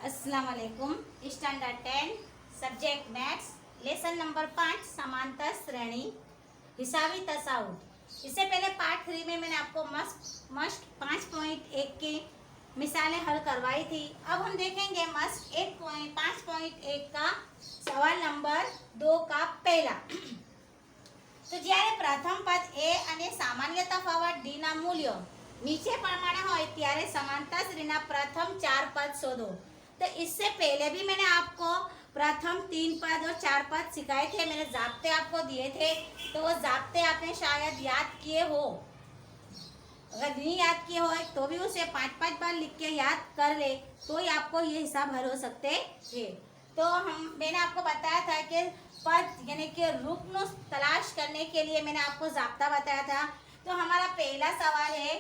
अस्सलाम वालेकुम। Standard 10 subject maths lesson number 5 समांतर श्रेणी हिसाबी तसाउट। इससे पहले पार्ट 3 में मैंने आपको मस्ट 5.1 की मिसालें हल करवाई थी। अब हम देखेंगे मस्ट 5.1 का सवाल नंबर 2 का पहला। तो જ્યારે પ્રથમ પદ a અને સામાન્ય તફાવત d ના મૂલ્યો નીચે પ્રમાણે હોય ત્યારે समांतर श्रेणीના प्रथम 4 पद शोधो। तो इससे पहले भी मैंने आपको प्रथम 3 पद और 4 पद सिखाए थे, मैंने जाप्ते आपको दिए थे, तो वो जाप्ते आपने शायद याद किए हो। अगर नहीं याद किए हो तो भी उसे 5-5 बार लिख के याद कर ले तो ही आपको ये हिसाब हल हो सकते हैं। तो मैंने आपको बताया था कि पद यानी कि रुकन तलाश करने के लिए मैंने आपको जाप्ता बताया था। तो हमारा पहला सवाल है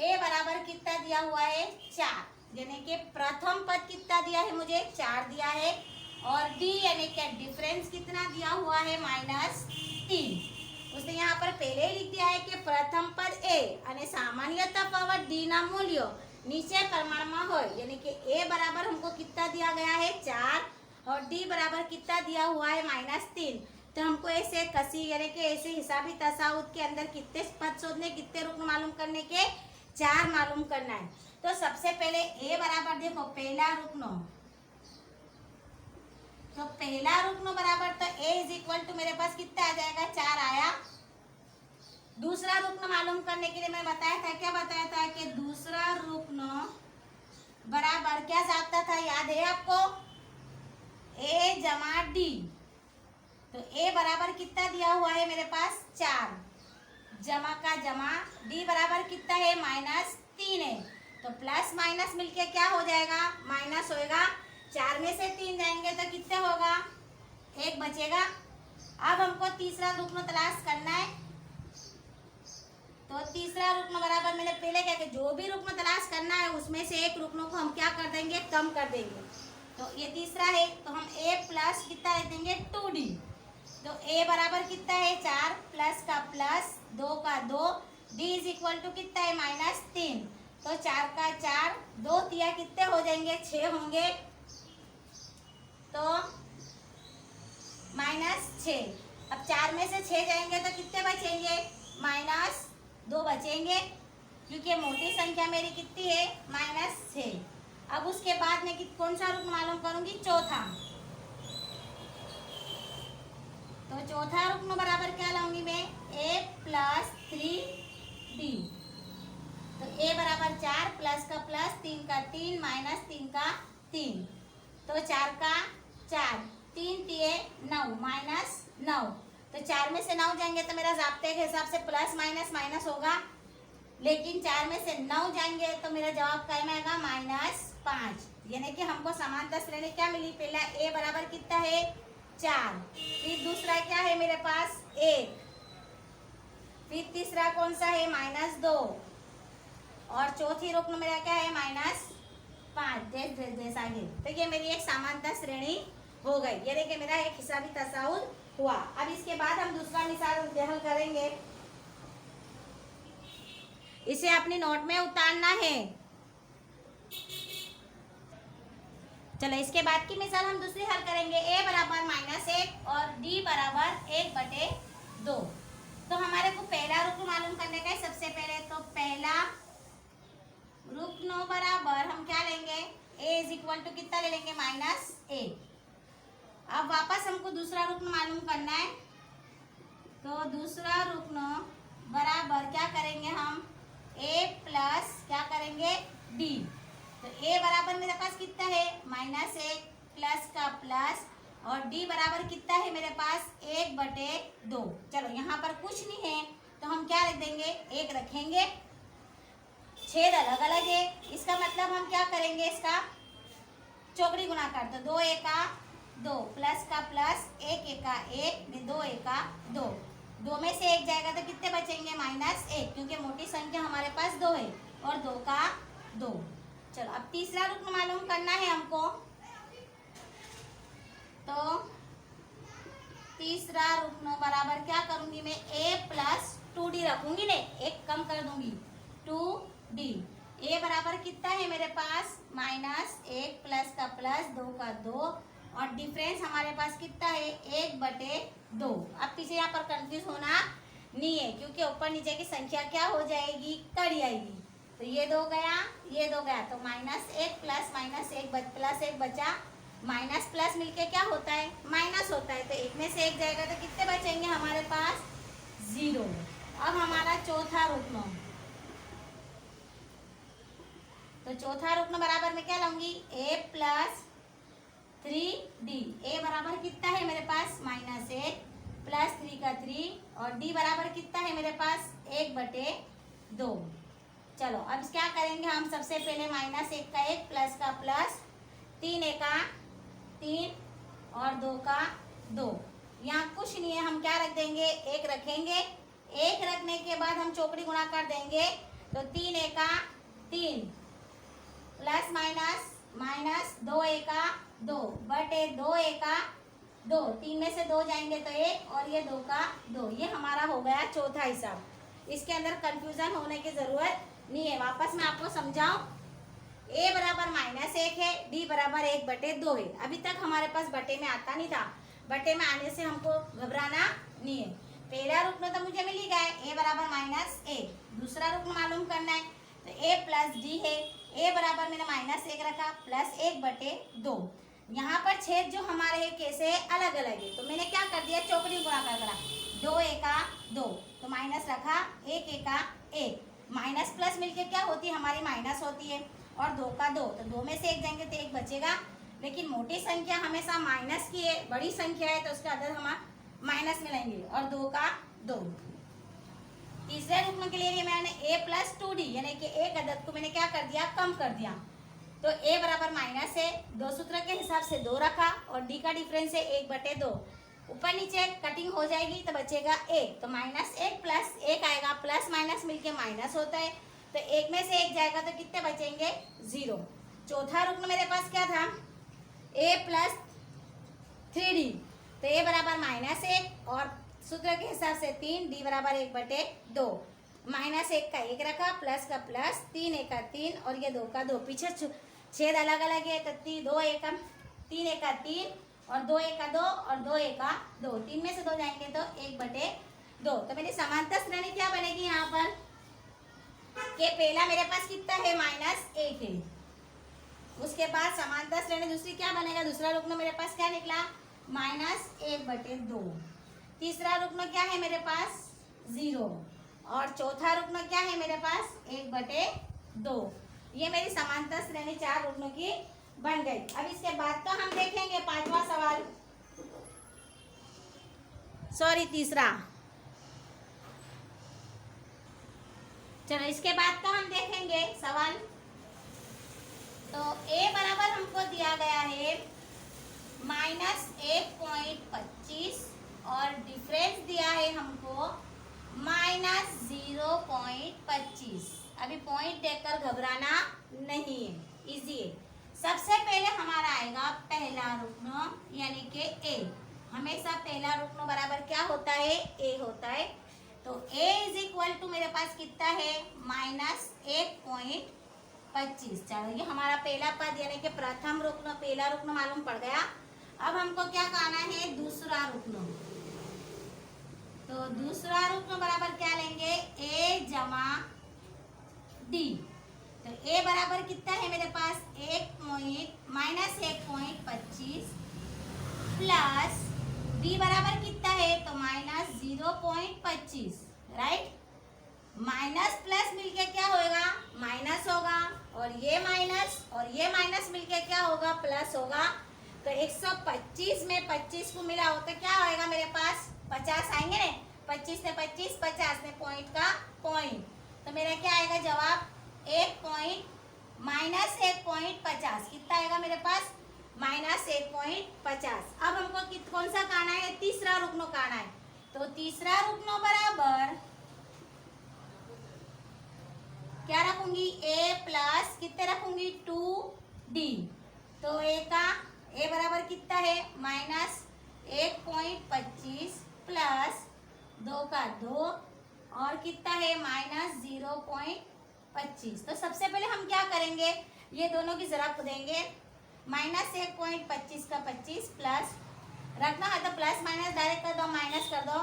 ए बराबर कितना दिया हुआ है 4, यानी कि प्रथम पद कितना दिया है मुझे 4 दिया है, और डी यानी कि डिफरेंस कितना दिया हुआ है -3। उसने यहाँ पर पहले ही लिख दिया है कि प्रथम पद ए અને सामान्य तफावत डी ना मूल्यों नीचे प्रमाण में हो, यानी कि ए बराबर हमको कितना दिया गया है 4 और डी बराबर कितना दिया हुआ है -3। तो हमको ऐसे कसी यानी कि ऐसे हिसाबी तसाउत के अंदर कितने पद शोधने, कितने रुकन मालूम करने के 4 मालूम करना है। तो सबसे पहले ए बराबर देखो पहला रुकनो, तो पहला रुकनो बराबर तो ए इज इक्वल टू मेरे पास कितना आ जाएगा 4 आया। दूसरा रुकनो मालूम करने के लिए मैं बताया था, क्या बताया था कि दूसरा रुकनो बराबर क्या जाता था, याद है आपको, ए जमा डी। तो ए बराबर कितना दिया हुआ है मेरे पास 4, जमा का जमा, डी बराबर कितना है -3 है, तो प्लस माइनस मिलके क्या हो जाएगा माइनस होएगा। 4 में से 3 जाएंगे तो कितने होगा 1 बचेगा। अब हमको तीसरा रुकन तलाश करना है। तो तीसरा रुकन बराबर मैंने पहले क्या कि जो भी रुकन तलाश करना है उसमें से एक रुकनों को हम क्या कर देंगे कम कर देंगे। तो ये तीसरा है, तो हम a प्लस कितना लिख देंगे 2d। तो a बराबर कितना है 4 प्लस का प्लस 2 का 2, d इज इक्वल टू कितना है -3। तो 4 का 4, 2 तिया कितने हो जाएंगे 6 होंगे, तो -6। अब 4 में से 6 जाएंगे तो कितने बचेंगे -2 बचेंगे, क्योंकि मोटी संख्या मेरी कितनी है -6। अब उसके बाद में कौन सा रुकन मालूम करूंगी चौथा। तो चौथा रुकन बराबर क्या लाऊंगी मैं a प्लस 3d। तो a बराबर 4 प्लस का प्लस 3 का 3 -3 का 3, तो 4 का 4, 3 तिये 9 -9। तो 4 में से 9 जाएंगे तो मेरा जाप्ते के हिसाब से प्लस माइनस माइनस होगा, लेकिन 4 में से 9 जाएंगे तो मेरा जवाब क्या आएगा -5। यानी कि हमको समांतर श्रेणी क्या मिली, पहला a बराबर कितना है 4, फिर दूसरा क्या है मेरे पास 1, फिर तीसरा कौन सा है -2, और चौथी रुकन मेरा क्या है -5। जैसा आगे तो ये मेरी एक समांतर श्रेणी हो गई, यानी कि मेरा एक हिसाबी तसाउल हुआ। अब इसके बाद हम दूसरा मिसाल हल करेंगे, इसे अपनी नोट में उतारना है। चलो इसके बाद की मिसाल हम दूसरी हल करेंगे, a बराबर -1 और d बराबर 1/2। तो हमारे को पहला रुकन मालूम करने का है। सबसे पहले तो पहला रुकनो बराबर हम क्या लेंगे a इज इक्वल टू कितना ले लेंगे -1। अब वापस हमको दूसरा रुकन मालूम करना है, तो दूसरा रुकनो बराबर क्या करेंगे हम a प्लस क्या करेंगे d। तो a बराबर मेरे पास कितना है -1 प्लस का प्लस, और d बराबर कितना है मेरे पास 1/2। चलो यहाँ पर कुछ नहीं है तो हम क्या रख देंगे 1 रखेंगे, छेद अलग अलग है, इसका मतलब हम क्या करेंगे इसका चौकड़ी गुणा कर, तो 2 एका 2 प्लस का प्लस 1 एका 1 2 एका 2, 2 में से 1 जाएगा तो कितने बचेंगे -1, क्योंकि मोटी संख्या हमारे पास 2 है, और 2 का 2। चलो अब तीसरा रुकन मालूम करना है हमको। तो तीसरा रुकन बराबर क्या करूंगी मैं a प्लस 2d रखूंगी, ने 1 कम कर दूंगी 2d। a बराबर कितना है मेरे पास माइनस एक प्लस का प्लस, दो का दो, और डिफरेंस हमारे पास कितना है 1/2। अब पीछे यहाँ पर कंफ्यूज होना नहीं है, क्योंकि ऊपर नीचे की संख्या क्या हो जाएगी, कट जाएगी। तो ये दो गया, ये दो गया, तो -1 प्लस -1 प्लस 1 बचा, माइनस प्लस मिलके क्या होता है, माइनस होता है। तो एक में से एक जाएगा तो कितने बचेंगे हमारे पास, 0। अब हमारा चौथा रुकन, तो चौथा रुकन बराबर में क्या लाऊंगी, a प्लस 3d। a बराबर कितना है मेरे पास, -1 प्लस 3 का 3, और d बराबर कितना है मेरे पास 1/2। चलो अब क्या करेंगे हम, सबसे पहले -1 का 1 प्लस का प्लस, 3 का 3 और 2 का 2। यहाँ कुछ नहीं है, हम क्या रख देंगे, 1 रखेंगे। 1 रखने के बाद हम चौकड़ी गुणा कर देंगे, तो 3 का 3 प्लस माइनस 2 का 2 बटे 2 का 2, 3 में से 2 जाएंगे तो 1, और ये 2 का 2। ये हमारा हो गया चौथा हिसाब। इसके अंदर कंफ्यूजन होने की जरूरत नहीं है। वापस मैं आपको समझाऊं, a बराबर -1 है, d बराबर 1/2 है। अभी तक हमारे पास बटे में आता नहीं था, बटे में आने से हमको घबराना नहीं है। पहला रुकन तो मुझे मिल ही गया, a बराबर -1। दूसरा रुकन मालूम करना है, तो a प्लस d है। a बराबर मैंने -1 रखा प्लस 1/2। यहाँ पर छेद जो हमारे है कैसे अलग अलग है, तो मैंने क्या कर दिया, चौकड़ी गुणा कर करा, 2 का 2, तो माइनस रखा, 1 का 1, माइनस प्लस मिलके क्या होती है हमारी, माइनस होती है, और 2 का 2, तो 2 में से 1 जाएंगे तो 1 बचेगा। लेकिन मोटी संख्या हमेशा माइनस की है, बड़ी संख्या है तो उसके अंदर हम माइनस मिलाएंगे, और 2 का 2। तीसरे रुकन के लिए मैंने a प्लस 2d, यानी कि एक अदद को मैंने क्या कर दिया, कम कर दिया। तो a बराबर माइनस है, दो सूत्र के हिसाब से 2 रखा, और d का डिफरेंस है 1/2। ऊपर नीचे कटिंग हो जाएगी तो बचेगा 1, तो -1 प्लस 1 आएगा, प्लस माइनस मिलके माइनस होता है, तो 1 में से 1 जाएगा तो कितने बचेंगे, 0। चौथा रुकन मेरे पास क्या था, a प्लस 3d, तो a बराबर -1, और सूत्र के हिसाब से 3, d बराबर 1/2। -1 का 1 रखा, प्लस का प्लस, 3 का 3, और ये 2 का 2। पीछे छेद अलग अलग है, तो 3 का 3 और 2 का 2 और 2 का 2, 3 में से 2 जाएंगे तो 1/2। तो मेरी समांतर श्रेणी क्या बनेगी यहाँ पर, कि पहला मेरे पास कितना है, -1 है। उसके बाद समांतर श्रेणी दूसरी क्या बनेगा, दूसरा रुकन मेरे पास क्या निकला, -1/2। तीसरा रुकन क्या है मेरे पास, 0, और चौथा रुकन क्या है मेरे पास, 1/2। ये मेरी समांतर श्रेणी 4 रुकनों की बन गई। अब इसके बाद तो हम देखेंगे पांचवा सवाल, तीसरा। चलो इसके बाद तो हम देखेंगे सवाल। तो a बराबर हमको दिया गया है -1.25, और डिफरेंस दिया है हमको -0.25। अभी पॉइंट देखकर घबराना नहीं है, इजी है। सबसे पहले हमारा आएगा पहला रुकन, यानी कि a। हमेशा पहला रुकन बराबर क्या होता है, a होता है। तो a = मेरे पास कितना है, -1.25। चलो ये हमारा पहला पद, यानी कि प्रथम रुकन, पहला रुकन मालूम पड़ गया। अब हमको क्या करना है, दूसरा रुकन। तो दूसरा रुकन बराबर क्या लेंगे, a जमा d। तो a बराबर कितना है मेरे पास, -1.25 प्लस d बराबर कितना है, तो -0.25, राइट। माइनस प्लस मिलके क्या होगा, माइनस होगा, और ये माइनस मिलके क्या होगा, प्लस होगा। तो 125 में 25 को मिला हो तो क्या होएगा मेरे पास, 50 आएंगे ना, 25 से 25, 50 में पॉइंट का पॉइंट, तो मेरा क्या आएगा जवाब, -1.50। कितना आएगा मेरे पास, -1.50। अब हमको कौन सा काना है, तीसरा रुकनो काना है। तो तीसरा रुकनो बराबर क्या रखूंगी, a प्लस कितने रखूंगी, 2d। तो a बराबर कितना है, -1.25 प्लस 2 का 2, और कितना है, -0.25। तो सबसे पहले हम क्या करेंगे, ये दोनों की जरा देंगे, -1.25 का 25 प्लस रखना है तो प्लस माइनस डायरेक्ट कर दो, माइनस कर दो।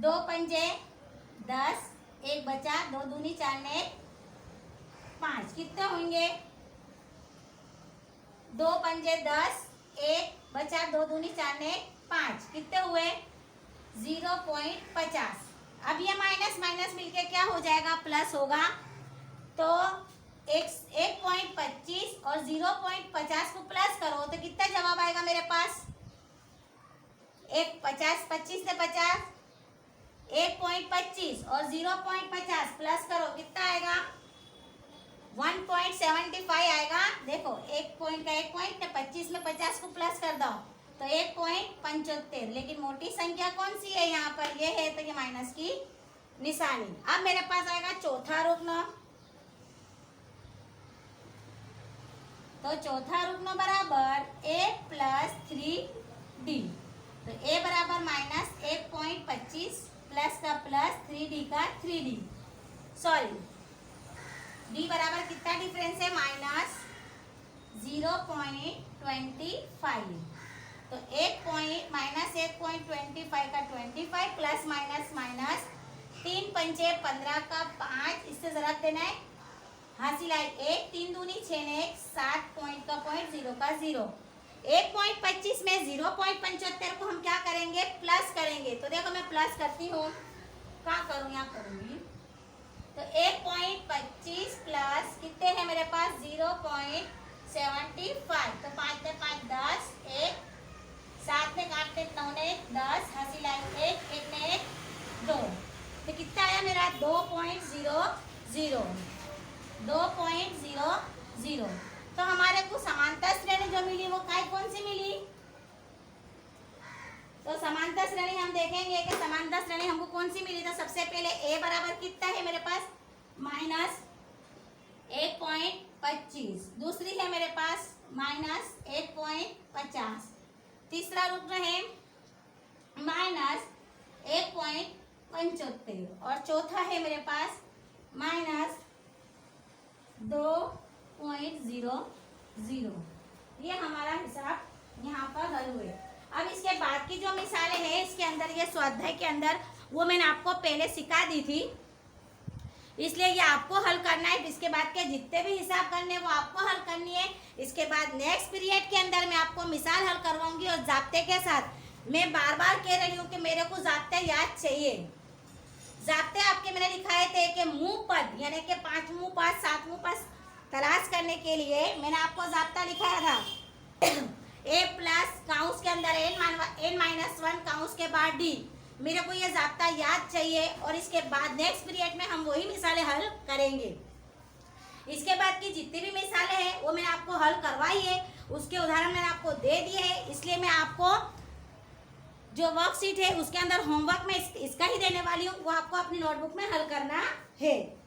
2 पंजे 10, 1 बचा, 2 दूनी 4 ने 5, कितने होंगे? 2 पंजे 10, 1 बचा, 2 दूनी 4 ने 5, कितने हुए? 0.50। अब ये माइनस माइनस मिलके क्या हो जाएगा? प्लस होगा। तो 1.25 और 0.50 को प्लस करो तो कितना जवाब आएगा मेरे पास? 1.50, 25 से 50, 1.25 और 0.50 प्लस करो, कितना आएगा? 1.75 आएगा। देखो 1 पॉइंट का 1 पॉइंट, 25 में 50 को प्लस कर दो तो 1.75। लेकिन मोटी संख्या कौन सी है यहाँ पर? ये है, तो ये माइनस की निशानी। अब मेरे पास आएगा चौथा रुकना। तो चौथा रुकना बराबर a + 3d। तो a बराबर -1.25 प्लस का प्लस 3d का 3d, सॉरी d बराबर कितना डिफरेंस है? -0.25। तो -1.25 का 25 प्लस माइनस माइनस 3 पंचे 15 का 5, इससे जरा देना है, हासिल आए 1, 3 दूनी 6 ने 1, 7 पॉइंट का पॉइंट 0 का 0। 1.25 में 0.75 को हम क्या करेंगे? प्लस करेंगे। तो देखो मैं प्लस करती हूँ, क्या करूँ? यहाँ करूँगी। तो 1.25 प्लस कितने हैं मेरे पास? 0.75। तो 5 में 5 10, 1 7 में काटते 9 ने 10, हासिल आई 1, 1 ने 1 2। तो कितना आया मेरा? 2.00। 2.00। तो हमारे को समांतर श्रेणी जो मिली वो कौन सी मिली? तो समांतर श्रेणी हम देखेंगे कि समांतर श्रेणी हमको कौन सी मिली। तो सबसे पहले a बराबर कितना है मेरे पास? -1.25। दूसरी है मेरे पास -1.50। तीसरा रुक है -1.75 और चौथा है मेरे पास -2.00। ये हमारा हिसाब यहाँ पर हल हुए। अब इसके बाद की जो मिसालें हैं इसके अंदर, ये स्वाध्याय के अंदर, वो मैंने आपको पहले सिखा दी थी, इसलिए ये आपको हल करना है। इसके बाद के जितने भी हिसाब करने हैं वो आपको हल करनी है। इसके बाद नेक्स्ट पीरियड के अंदर मैं आपको मिसाल हल करवाऊंगी और जाब्ते के साथ। मैं बार बार कह रही हूँ कि मेरे को जाब्ते याद चाहिए। जाब्ते आपके मैंने लिखाए थे कि मुंह पद यानी कि 5 मुंह पद 7 मुंह पद तलाश करने के लिए मैंने आपको जाब्ता लिखाया था। a प्लस काउंस के अंदर n-1 काउंस के बाद d। मेरे को ये जाब्ता याद चाहिए और इसके बाद नेक्स्ट पीरियड में हम वही मिसालें हल करेंगे। इसके बाद की जितनी भी मिसालें हैं वो मैंने आपको हल करवाई है, उसके उदाहरण मैंने आपको दे दिए हैं। इसलिए मैं आपको जो वर्कशीट है उसके अंदर होमवर्क में इसका ही देने वाली हूँ, वो आपको अपनी नोटबुक में हल करना है।